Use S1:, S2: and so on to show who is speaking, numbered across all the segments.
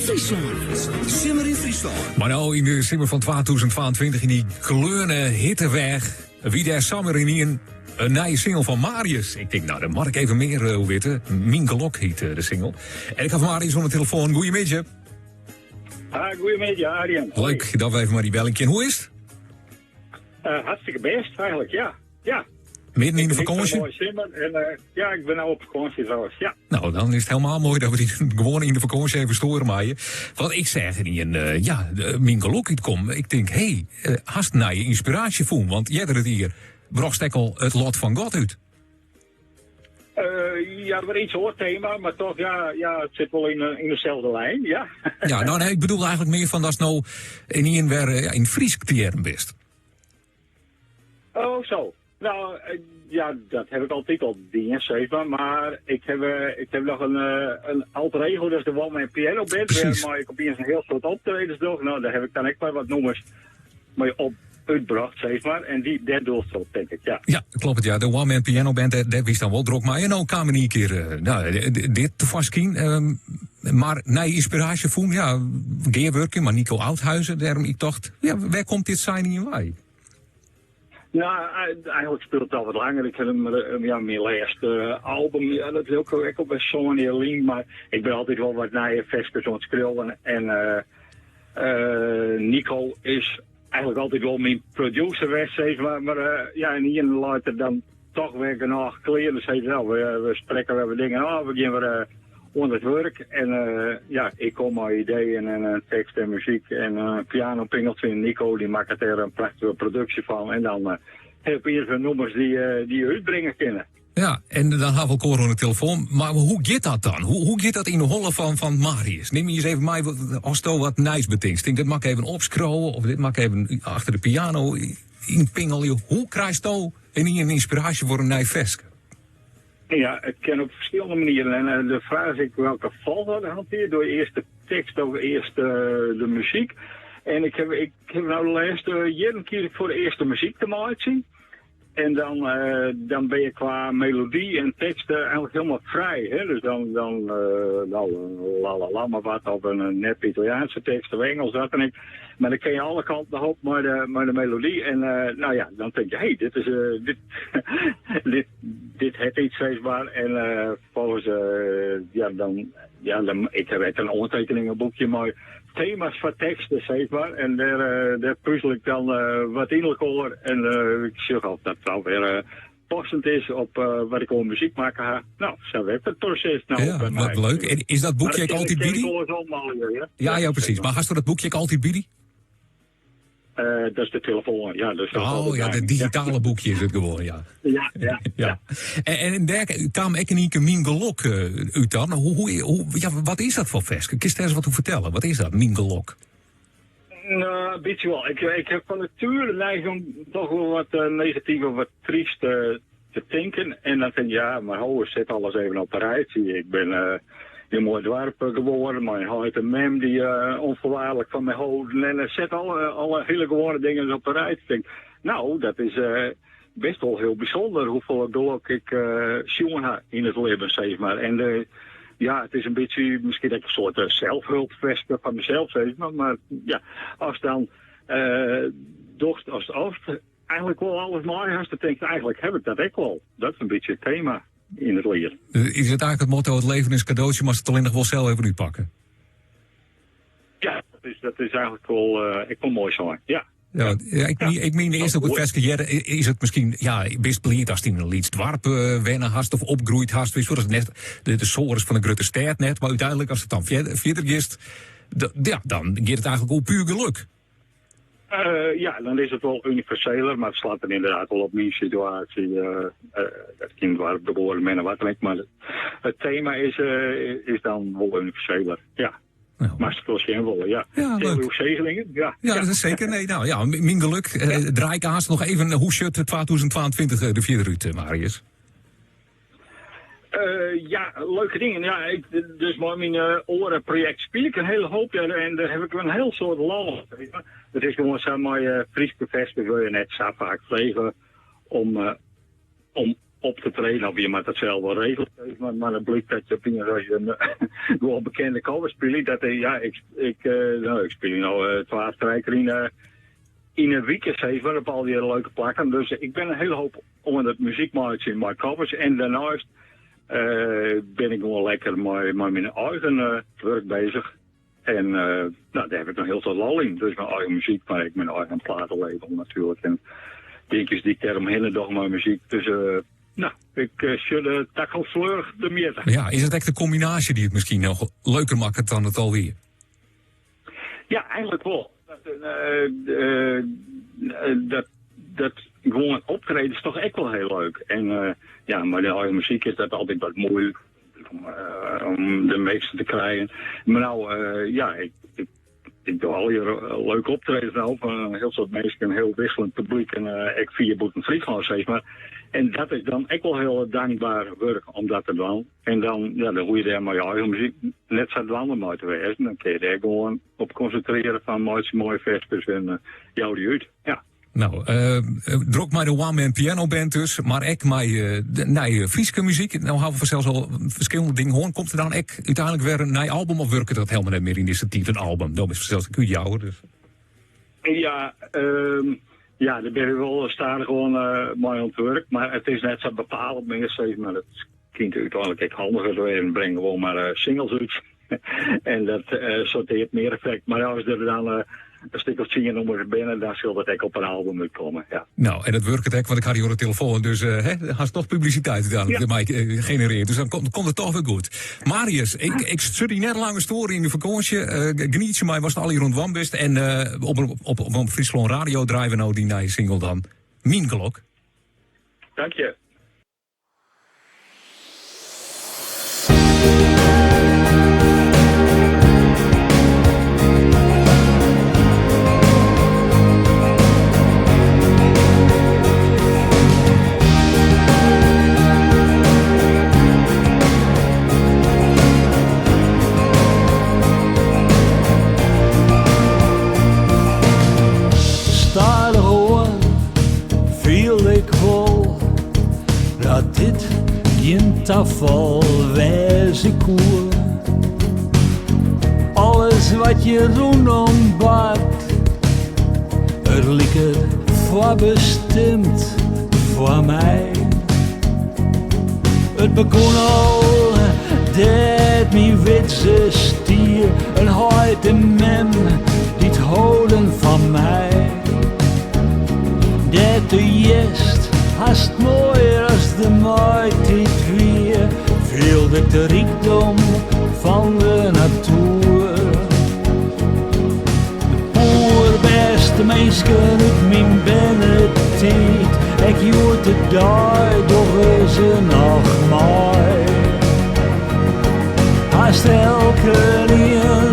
S1: Friesland. Simmer in Friesland.
S2: Maar nou, in de simmer van 2022, in die kleurne hitteweg, wie daar samen in een nieuwe single van Marius. Ik denk, nou, dan mag ik even meer weten. Mingelok heet de single. En ik ga van Marius aan de telefoon. Goedemiddag.
S3: Goedemiddag, Arjen.
S2: Leuk dat we even maar die bellen kennen. Hoe is het?
S3: Hartstikke best, eigenlijk, ja. Ja.
S2: Midden in de vakantie?
S3: Mooi simmer en ja, ik ben nou op vakantie trouwens, ja.
S2: Nou, dan is het helemaal mooi dat we die gewoon in de vakantie even storen maaien. Want ik zeg niet Mingelok iets kom. Ik denk, hast naar je inspiratie voelen. Want jij het hier, bracht al het lot van God uit.
S3: Ja, weer iets hoor, thema, maar toch, ja, het zit wel in dezelfde lijn, ja.
S2: Ja, nou nee, ik bedoel eigenlijk meer van dat is nou in weer in Fries kleren best.
S3: Oh, zo. Nou, ja, dat heb ik altijd al dienst, zeg maar ik heb nog een alter ego, dat is de One Man Piano Band, waar ik op een heel soort optredens doe. Nou, daar heb ik dan ook maar wat noemers mee op uitbracht, zeg maar. En dat doet zo, denk ik, ja. Ja,
S2: klopt, ja. De One Man Piano Band, dat wist dan wel druk. Maar nou kwamen we een keer dit te vastkien. Maar na je inspiratie voelen, ja, Geerwerken, maar Nico Oudhuizen. Daarom ik dacht, ja, waar komt dit zijn in wij?
S3: Nou, eigenlijk speelt het al wat langer. Ik heb mijn laatste album, ja, dat is ook op bij Sonny Lien, maar ik ben altijd wel wat naar je vestjes aan het schrillen. En Nico is eigenlijk altijd wel mijn producer geweest, maar ja, en hier laat er dan toch weer genoeg kleren. Dus we spreken weer wat dingen af, we gaan weer onder het werk. En ja, ik kom met ideeën en tekst en muziek en piano pingeltje. En Nico die maakt er een prachtige productie van. En dan heb je hier nummers die uitbrengen kunnen.
S2: Ja, en dan gaan we elkaar aan de telefoon. Maar hoe gaat dat dan? Hoe gaat dat in de holle van Marius? Neem je eens even mij als het wat nice betekent. Denk, dit mag even opscrollen of dit mag even achter de piano inpingelen. Hoe krijg je een inspiratie voor een nieuw vestje?
S3: Ja, het kan op verschillende manieren. En de vraag is welke volgorde hanteer. Door eerst de tekst of eerst de muziek. En ik heb nou de laatste jaren keer voor de eerste muziek te maken. En dan ben je qua melodie en tekst eigenlijk helemaal vrij. Hè? Dus dan la la la maar wat of een nep Italiaanse tekst of Engels dat en ik. Maar dan kun je alle kanten op maar de melodie. En nou ja, dan denk je, dit is dit het iets weesbaar. En volgens ik heb een ondertekeningenboekje maar thema's van teksten, zeg maar. En daar puzzel ik dan wat in elkaar. En ik zeg of dat wel weer passend is op wat ik over muziek maken ga. Nou, zo werkt het proces. Nou,
S2: ja, wat leuk. En is dat boekje ik altijd bieden? Ja, precies. Maar hast u dat boekje ik altijd bieden?
S3: Dat is de telefoon, ja. Dus
S2: de digitale boekje is het gewoon, ja.
S3: Ja.
S2: En daar kwam ik een Mingelok uit dan. Wat is dat voor vest? Kun je eens wat te vertellen? Wat is dat, Mingelok?
S3: Nou, een beetje wel. Ik heb van nature de neiging toch wel wat negatief of wat triest te denken. En dan denk ik, ja, maar zet alles even op een rijtje. Ik ben in mooi dorp geworden, mijn huid en mem die onvoorwaardelijk van mij houden. En zet alle hele gewone dingen op een rijtje. Ik denk, nou, dat is best wel heel bijzonder hoeveel geluk ik jongen heb in het leven, zeg maar. En ja, het is een beetje misschien een soort zelfhulpvest van mezelf, zeg maar ja, als dan als eigenlijk wel alles mooi is, dan denk ik, eigenlijk heb ik dat ook wel. Dat is een beetje het thema in het leer.
S2: Is het eigenlijk het motto, het leven is cadeautje, maar het alleen nog wel zelf even uitpakken?
S3: Ja, dat is eigenlijk wel, ik vond mooi zo, ja.
S2: Ja, ik meen eerst op het vestje is het misschien, ja, best beleerd als die een lied dwarp wennen hast of opgroeit hast, weet je, dat is net de sores van de Grutte Stert net, maar uiteindelijk als het dan verder is, dan gaat het eigenlijk al puur geluk.
S3: Ja, dan is het wel universeler, maar het slaat er inderdaad wel op mijn situatie. Het kind waar ik geboren ben en wat dan ook, maar het thema is dan wel universeler, ja. Nou, maar het was geen wollen, ja. Heel zegelingen, ja. Ja,
S2: dat is zeker. Nee, nou ja, min geluk. Draai ik aan nog even hoe shirt 2022 de vierde Ruud, Marius.
S3: Ja, leuke dingen. Ja, dus met mijn orenproject speel ik een hele hoop en daar heb ik een heel soort lol. Het is gewoon zo'n mooie Friese vest, wil je net zo vaak vliegen om op te treden. Of je moet dat zelf wel regelen. Maar dan blijkt dat je als je een gewoon bekende cover speelt. Dat ik speel nu 12 keer in een week zeven op al die leuke plakken. Dus ik ben een hele hoop onder het muziek maken in mijn covers. En daarnaast ben ik gewoon lekker met mijn eigen werk bezig. En daar heb ik nog heel veel lol in. Dus mijn eigen muziek, maar ik mijn eigen platenlabel natuurlijk. En dingetjes die ik eromheen en door mijn muziek. Dus ik schudde takkel sleurig de meter.
S2: Ja, is het echt de combinatie die het misschien nog leuker maakt dan het alweer?
S3: Ja, eigenlijk wel. Dat gewoon optreden is toch echt wel heel leuk. En maar de eigen muziek is dat altijd wat moeilijk om de meeste te krijgen. Maar nou, ik doe al hier leuke optredens nou van heel soort mensen, een heel wisselend publiek en ik 4 boeten Friesland steeds maar. En dat is dan echt wel heel dankbaar werk om dat te doen. En dan hoe je daar maar je eigen muziek net zo dwanden uit te wezen. Dan kun je daar gewoon op concentreren van mooie vestjes en jou die uit. Ja.
S2: Nou, druk maar de one-man piano band dus, maar ik met Frieske muziek. Nou hebben we vanzelfs al verschillende dingen horen. Komt er dan uiteindelijk weer een nieuw album of werkt dat helemaal niet meer in initiatief een album? Dat is vanzelfs een jou, dus.
S3: Ja, daar ben ik wel staan gewoon mooi aan het werk. Maar het is net zo bepalend meer steeds, maar het klinkt uiteindelijk echt handiger door en brengen gewoon maar singles uit. En dat sorteert meer effect. Maar als er dan een stuk of 10 nummers binnen, dan zal dat echt op een album moet komen. Ja.
S2: Nou, en dat werkt het want ik had hier op de telefoon, dus had toch publiciteit uiteindelijk genereerd. Dus dan komt het toch weer goed. Marius, ik zit hier net lange story in de vakantie. Geniet je mij was het al hier rond Wambest. En op Friesland Radio draaien we nou die nieuwe single dan. Mingelok.
S3: Dank je.
S4: Tafel wijze koer. Alles wat je rondom bakt, er ligt er voor bestemd voor mij. Het begon al dat mijn witse stier een huid mem die het houden van mij. Dat de jest haast mooier als de maaitijd weer, viel de rijkdom van de natuur. De poerbeste mensen uit mijn binnentijd, ik joet de dag door ze nog mooi. Haast elke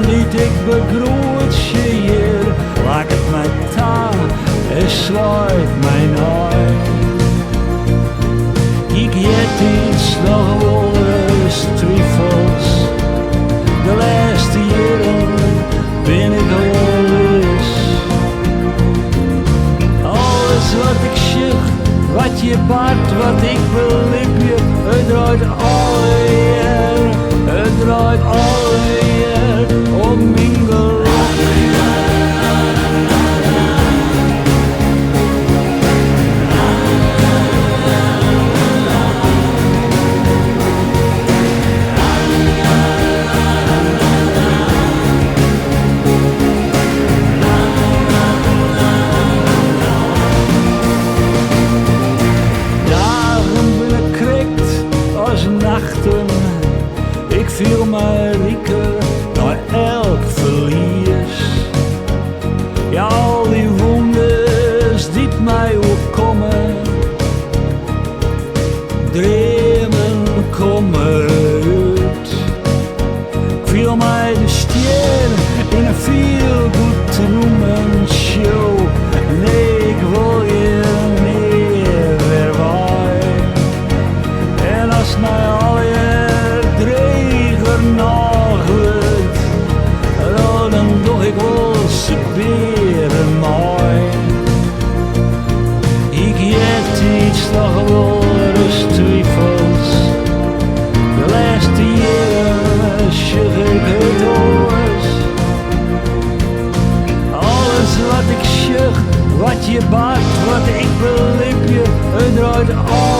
S4: lied ik begroet je hier, laat het mij taan en sluit mijn oor. Ik jet iets nog wel eens twijfels. De laatste jaren ben ik al eens. Alles wat ik zeg, wat je baart, wat ik belip je, het draait alweer, het draait alweer om mijn geluk. Ik viel maar rieken naar elk verlies. Ja, al die wonders die mij opkomen, dromen komen uit. Ik viel mij de ster in een feel-good truman show. Nee, ik wil je meer weer waar. En als mij al je nog lukt, dan doe ik wel beren mooi. Ik jet iets nog wel rustig. draait alweer.